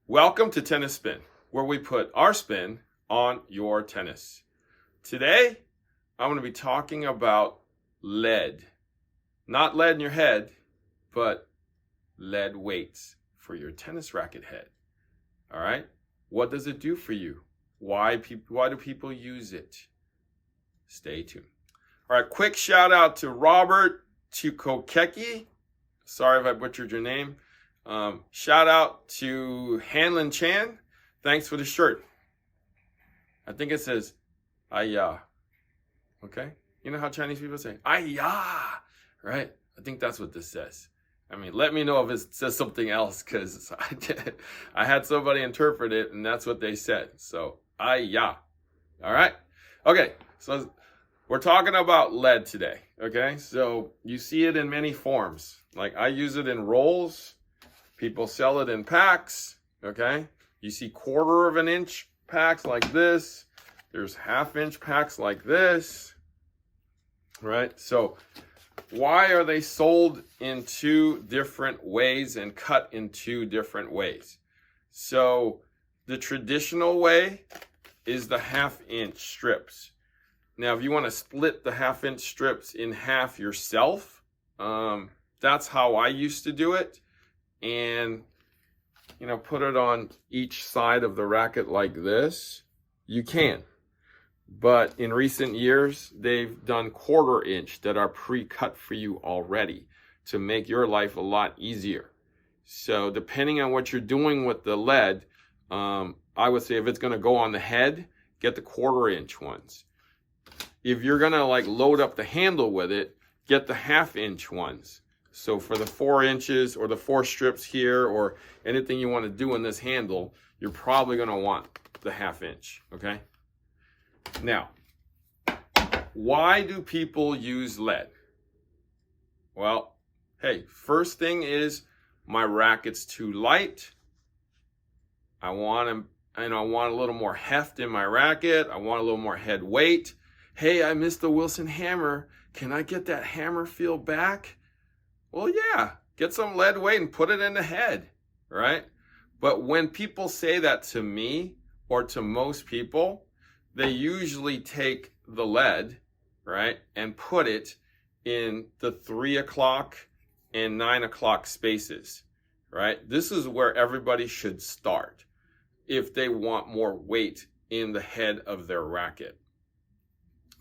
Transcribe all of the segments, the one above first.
Welcome to Tennis Spin, where we put our spin on your tennis. Today, I'm going to be talking about lead. Not lead in your head, but lead weights for your tennis racket head. All right? What does it do for you? Why do people use it? Stay tuned. All right, quick shout out to Robert Tukokeki. Sorry if I butchered your name. Shout out to Hanlon Chan. Thanks for the shirt. I think it says, Ayah. Okay? You know how Chinese people say, Ayah, right? I think that's what this says. I mean, let me know if it says something else, because I had somebody interpret it, and that's what they said. So, Ayah. All right? Okay, so we're talking about lead today, okay? So you see it in many forms. Like I use it in rolls. People sell it in packs, okay? You see 1/4 of an inch packs like this. There's 1/2 inch packs like this, right? So why are they sold in 2 different ways and cut in 2 different ways? So the traditional way is the 1/2 inch strips. Now, if you want to split the 1/2 inch strips in half yourself, that's how I used to do it. And, put it on each side of the racket like this. You can. But in recent years, they've done 1/4 inch that are pre-cut for you already to make your life a lot easier. So depending on what you're doing with the lead, I would say if it's going to go on the head, get the 1/4 inch ones. If you're going to load up the handle with it, get the 1/2 inch ones. So for the 4 inches or the 4 strips here or anything you want to do in this handle, you're probably going to want the 1/2 inch, okay? Now, why do people use lead? Well, hey, first thing is my racket's too light. I want a little more heft in my racket. I want a little more head weight. Hey, I missed the Wilson hammer. Can I get that hammer feel back? Well, yeah, get some lead weight and put it in the head, right? But when people say that to me or to most people, they usually take the lead, right, and put it in the 3 o'clock and 9 o'clock spaces, right? This is where everybody should start if they want more weight in the head of their racket.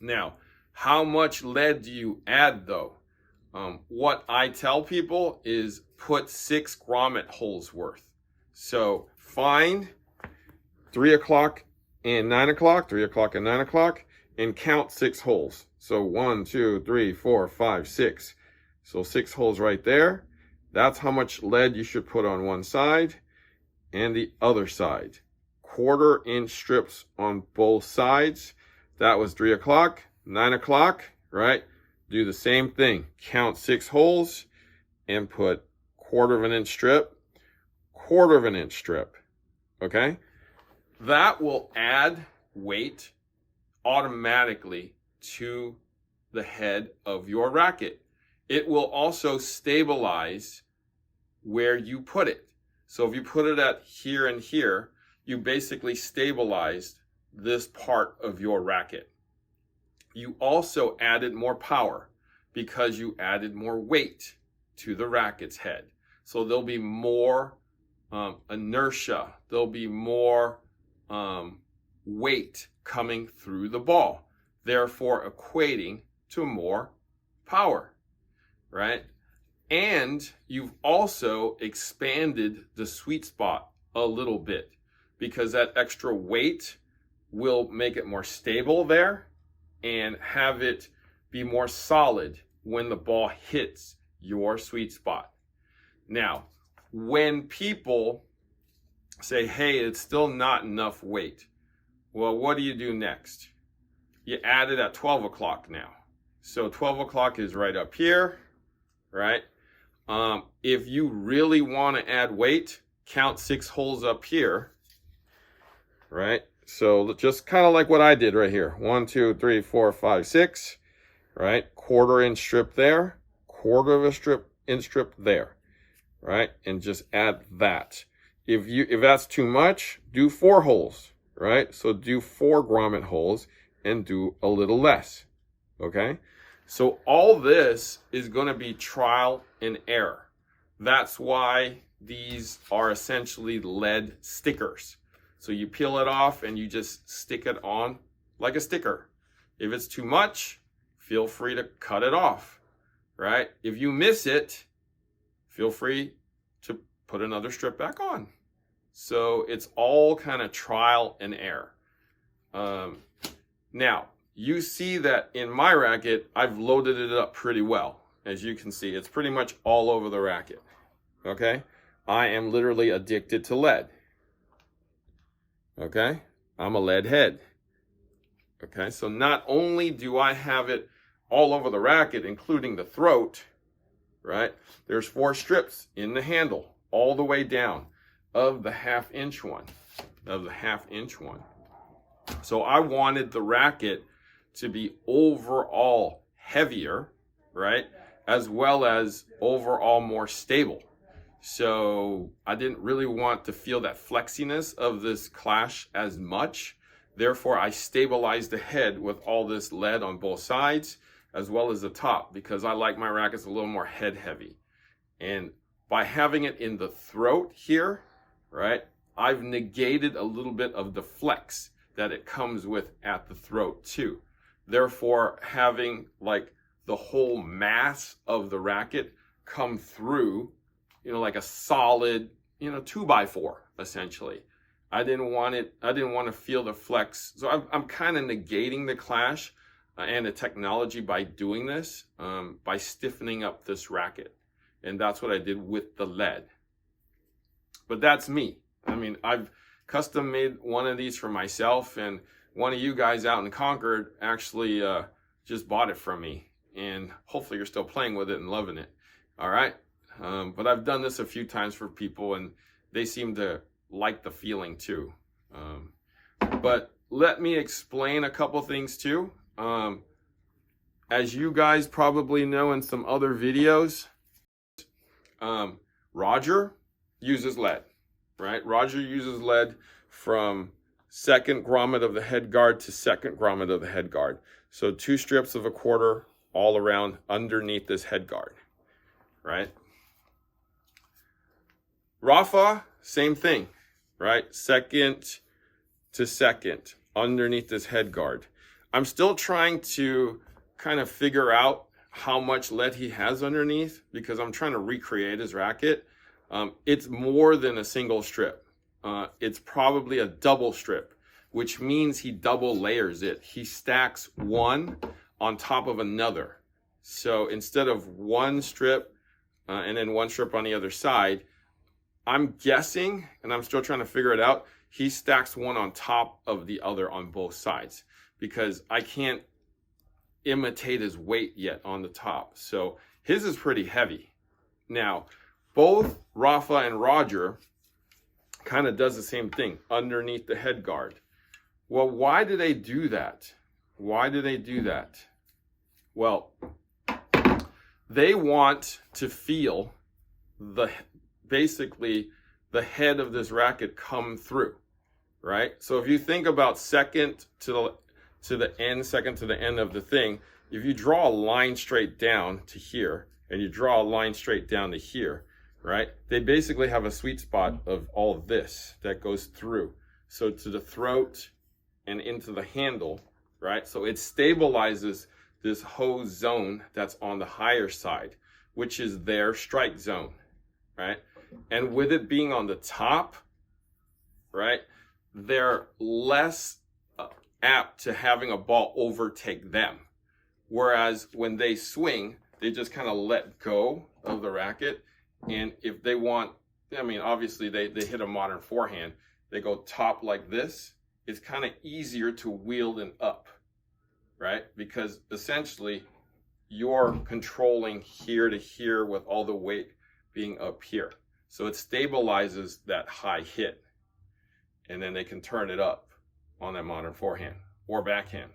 Now, how much lead do you add though? What I tell people is put 6 grommet holes worth. So find 3 o'clock and 9 o'clock, 3 o'clock and 9 o'clock, and count 6 holes. So 1, 2, 3, 4, 5, 6. So 6 holes right there. That's how much lead you should put on one side and the other side. 1/4 inch strips on both sides. That was 3 o'clock, 9 o'clock, right? Do the same thing. Count 6 holes and put 1/4 inch strip, 1/4 inch strip, okay? That will add weight automatically to the head of your racket. It will also stabilize where you put it. So if you put it at here and here, you basically stabilized this part of your racket. You also added more power because you added more weight to the racket's head. So there'll be more inertia. There'll be more weight coming through the ball, therefore equating to more power, right? And you've also expanded the sweet spot a little bit because that extra weight will make it more stable there and have it be more solid when the ball hits your sweet spot. Now, when people say, hey, it's still not enough weight, well, what do you do next? You add it at 12 o'clock now. So 12 o'clock is right up here, right? If you really want to add weight, count 6 holes up here, right? So just kind of like what I did right here. 1, 2, 3, 4, 5, 6, right? 1/4 inch strip there, 1/4 inch strip there, right? And just add that. If that's too much, do 4 holes, right? So do 4 grommet holes and do a little less, okay? So all this is going to be trial and error. That's why these are essentially lead stickers. So you peel it off and you just stick it on like a sticker. If it's too much, feel free to cut it off, right? If you miss it, feel free to put another strip back on. So it's all kind of trial and error. Now, you see that in my racket, I've loaded it up pretty well. As you can see, it's pretty much all over the racket, okay? I am literally addicted to lead, okay? I'm a lead head, okay? So not only do I have it all over the racket, including the throat, right? There's 4 strips in the handle, all the way down of the half-inch one, So I wanted the racket to be overall heavier, right? As well as overall more stable. So I didn't really want to feel that flexiness of this clash as much. Therefore, I stabilized the head with all this lead on both sides, as well as the top, because I like my rackets a little more head heavy. And by having it in the throat here, right, I've negated a little bit of the flex that it comes with at the throat too. Therefore, having like the whole mass of the racket come through, like a solid, 2x4 essentially. I didn't want to feel the flex. So I'm kind of negating the clash and the technology by doing this, by stiffening up this racket. And that's what I did with the lead. But that's me. I mean, I've custom made one of these for myself, and one of you guys out in Concord actually just bought it from me. And hopefully you're still playing with it and loving it. All right. But I've done this a few times for people, and they seem to like the feeling too. But let me explain a couple things too. As you guys probably know in some other videos, Roger uses lead, right? Roger uses lead from second grommet of the head guard to second grommet of the head guard. So 2 strips of 1/4 all around underneath this head guard, right? Rafa, same thing, right? Second to second underneath this head guard. I'm still trying to kind of figure out how much lead he has underneath, because I'm trying to recreate his racket. It's more than a single strip. It's probably a double strip, which means he double layers it. He stacks one on top of another. So instead of 1 strip and then 1 strip on the other side, I'm guessing, and I'm still trying to figure it out, he stacks one on top of the other on both sides, because I can't imitate his weight yet on the top. So his is pretty heavy. Now, both Rafa and Roger kind of does the same thing underneath the head guard. Well, why do they do that? Why do they do that? Well, they want to feel basically the head of this racket come through, right? So if you think about second to the end of the thing, if you draw a line straight down to here and you draw a line straight down to here, right? They basically have a sweet spot of all of this that goes through. So to the throat and into the handle, right? So it stabilizes this hose zone that's on the higher side, which is their strike zone, right? And with it being on the top, right, they're less apt to having a ball overtake them. Whereas when they swing, they just kind of let go of the racket. And if they want, I mean, obviously they hit a modern forehand, they go top like this, it's kind of easier to wield and up, right? Because essentially you're controlling here to here with all the weight being up here. So it stabilizes that high hit, and then they can turn it up on that modern forehand or backhand,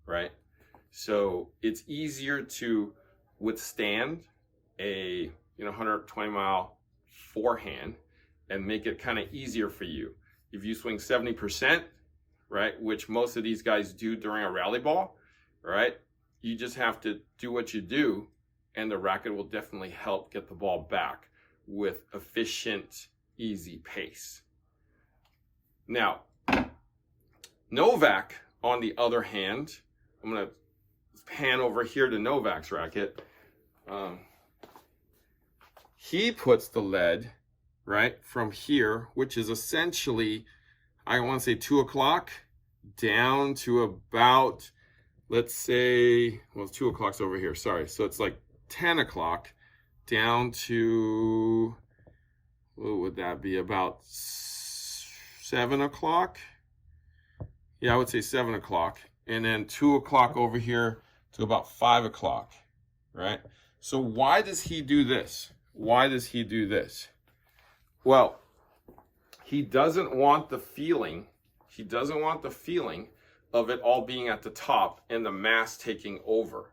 right? So it's easier to withstand a 120 mile forehand and make it kind of easier for you. If you swing 70%, right, which most of these guys do during a rally ball, right, you just have to do what you do, and the racket will definitely help get the ball back with efficient, easy pace. Now, Novak, on the other hand, I'm going to pan over here to Novak's racket. He puts the lead right from here, which is essentially, I want to say 2 o'clock down to about, let's say, well, 2 o'clock's over here, sorry. So it's like 10 o'clock down to, what would that be, about 7 o'clock? Yeah, I would say 7 o'clock. And then 2 o'clock over here to about 5 o'clock, right? So why does he do this? Why does he do this? Well, he doesn't want the feeling of it all being at the top and the mass taking over,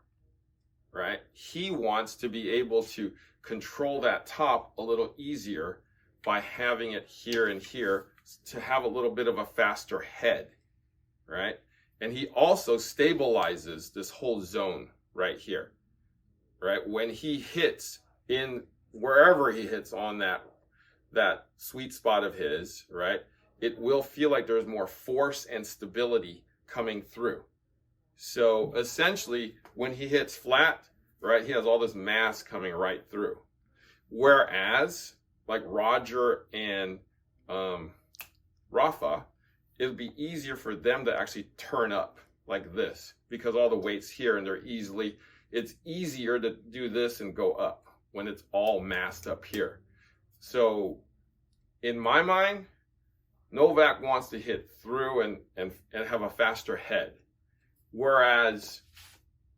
right? He wants to be able to control that top a little easier by having it here and here to have a little bit of a faster head, right? And he also stabilizes this whole zone right here, right? When he hits in wherever he hits on that sweet spot of his, right, it will feel like there's more force and stability coming through. So essentially, when he hits flat, right, he has all this mass coming right through. Whereas, like Roger and Rafa, it would be easier for them to actually turn up like this because all the weight's here and it's easier to do this and go up when it's all massed up here. So in my mind, Novak wants to hit through and have a faster head. Whereas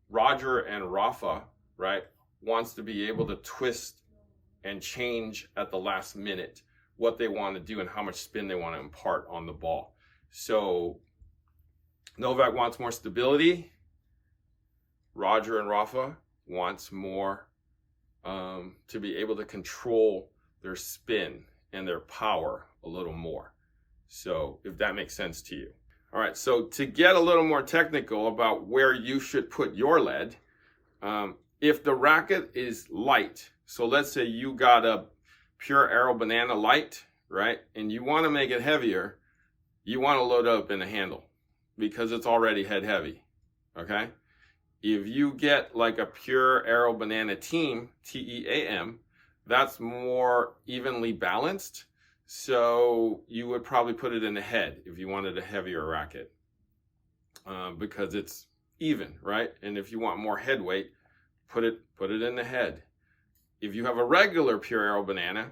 Roger and Rafa, right, wants to be able to twist and change at the last minute what they want to do and how much spin they want to impart on the ball. So Novak wants more stability. Roger and Rafa wants more to be able to control their spin and their power a little more. So if that makes sense to you. All right, so to get a little more technical about where you should put your lead, if the racket is light, so let's say you got a Pure Aero Banana Light, right, and you want to make it heavier, you want to load up in the handle because it's already head heavy, okay? If you get like a Pure Aero Banana Team, T-E-A-M, that's more evenly balanced. So you would probably put it in the head if you wanted a heavier racket because it's even, right? And if you want more head weight, put it in the head. If you have a regular Pure Aero Banana,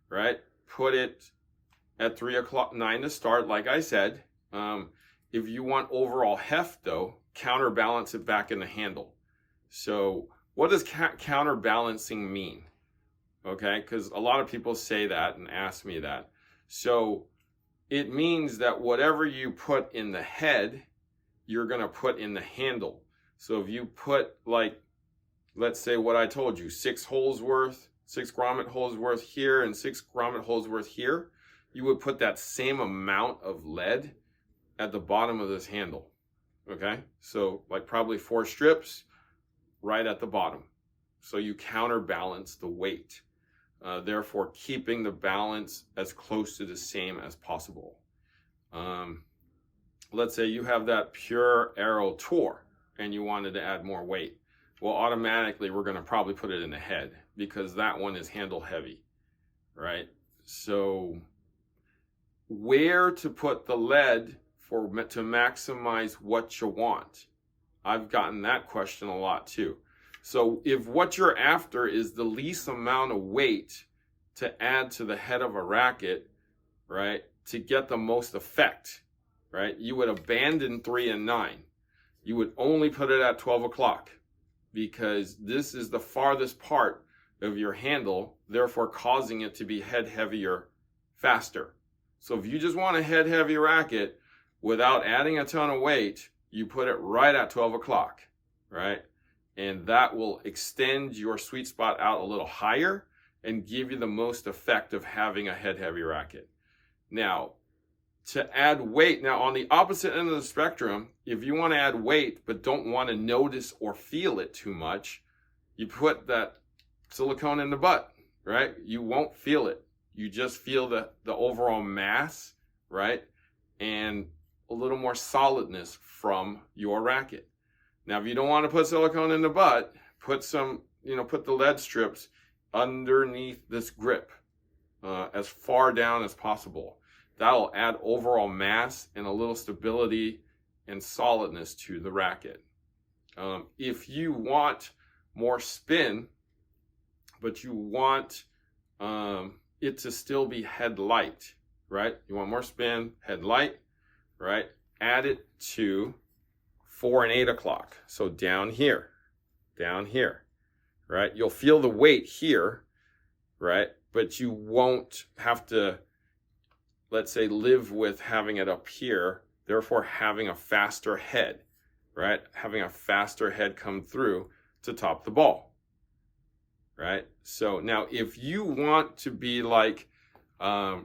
right, put it at 3 o'clock, 9 to start, like I said. If you want overall heft, though, counterbalance it back in the handle. So what does counterbalancing mean? Okay, because a lot of people say that and ask me that. So it means that whatever you put in the head, you're going to put in the handle. So if you put, like, let's say what I told you, 6 grommet holes worth here and 6 grommet holes worth here, you would put that same amount of lead at the bottom of this handle. Okay, so like probably 4 strips right at the bottom. So you counterbalance the weight, therefore keeping the balance as close to the same as possible. Let's say you have that Pure Aero Tour and you wanted to add more weight. Well, automatically we're going to probably put it in the head because that one is handle heavy, right? So where to put the lead to maximize what you want? I've gotten that question a lot too. So if what you're after is the least amount of weight to add to the head of a racket, right, to get the most effect, right, you would abandon 3 and 9. You would only put it at 12 o'clock because this is the farthest part of your handle, therefore causing it to be head heavier faster. So if you just want a head heavy racket without adding a ton of weight, you put it right at 12 o'clock, right? And that will extend your sweet spot out a little higher and give you the most effect of having a head heavy racket. Now, to add weight, now on the opposite end of the spectrum, if you want to add weight but don't want to notice or feel it too much, you put that silicone in the butt, right? You won't feel it. You just feel the overall mass, right? And a little more solidness from your racket. Now, if you don't want to put silicone in the butt, put put the lead strips underneath this grip as far down as possible. That'll add overall mass and a little stability and solidness to the racket. If you want more spin, but you want it to still be head light, right? You want more spin, head light, right? Add it to 4 and 8 o'clock. So down here, right? You'll feel the weight here, right? But you won't have to, let's say, live with having it up here, therefore having a faster head, right? Having a faster head come through to top the ball, right? So now if you want to be like a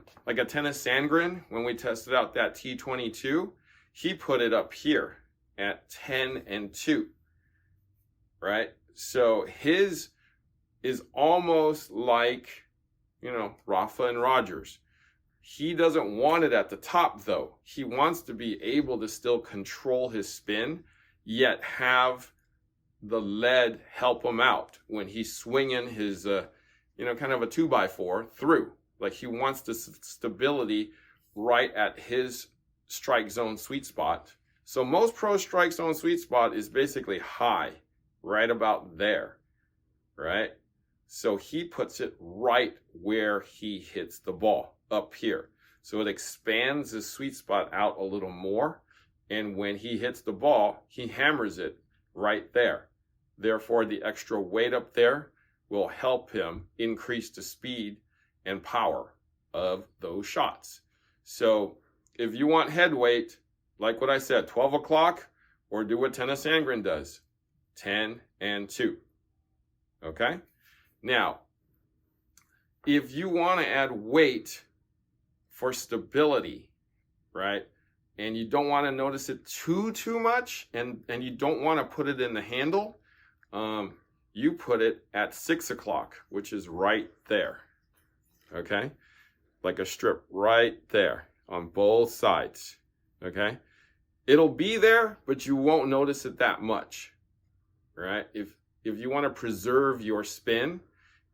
Tennis Sandgren, when we tested out that T22, he put it up here at 10 and 2, right? So his is almost like, Rafa and Rogers. He doesn't want it at the top though. He wants to be able to still control his spin, yet have the lead help him out when he's swinging his, kind of a 2x4 through. Like he wants the stability right at his strike zone sweet spot. So most pro strike zone sweet spot is basically high, right about there, right? So he puts it right where he hits the ball, up here. So it expands his sweet spot out a little more. And when he hits the ball, he hammers it right there. Therefore, the extra weight up there will help him increase the speed and power of those shots. So if you want head weight, like what I said, 12 o'clock, or do what Tennis Sandgren does, 10 and 2. Okay? Now, if you want to add weight for stability, right, and you don't want to notice it too much, and you don't want to put it in the handle, you put it at 6 o'clock, which is right there, okay? Like a strip right there on both sides, okay? It'll be there, but you won't notice it that much, right? If you want to preserve your spin,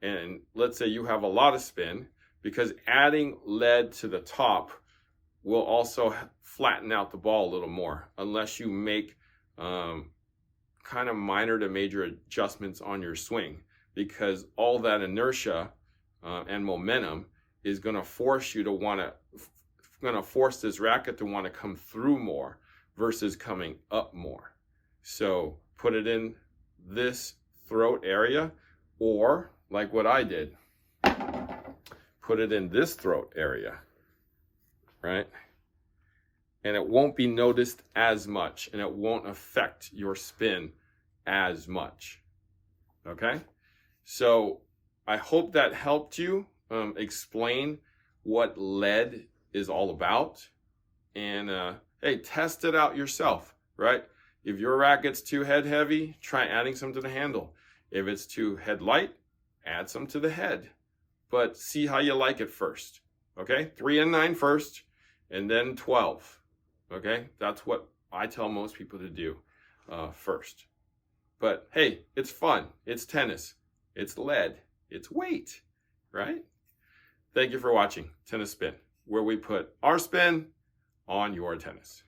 and let's say you have a lot of spin, because adding lead to the top will also flatten out the ball a little more, unless you make kind of minor to major adjustments on your swing, because all that inertia and momentum is going to force you to force this racket to want to come through more versus coming up more. So put it in this throat area, or like what I did, put it in this throat area, right? And it won't be noticed as much, and it won't affect your spin as much, okay? So I hope that helped you explain what lead is all about. And hey, test it out yourself, right? If your racket's too head heavy, try adding some to the handle. If it's too head light, add some to the head. But see how you like it first, okay? 3 and 9 first, and then 12, okay? That's what I tell most people to do first. But hey, it's fun. It's tennis. It's lead. It's weight, right? Thank you for watching Tennis Spin, where we put our spin on your tennis.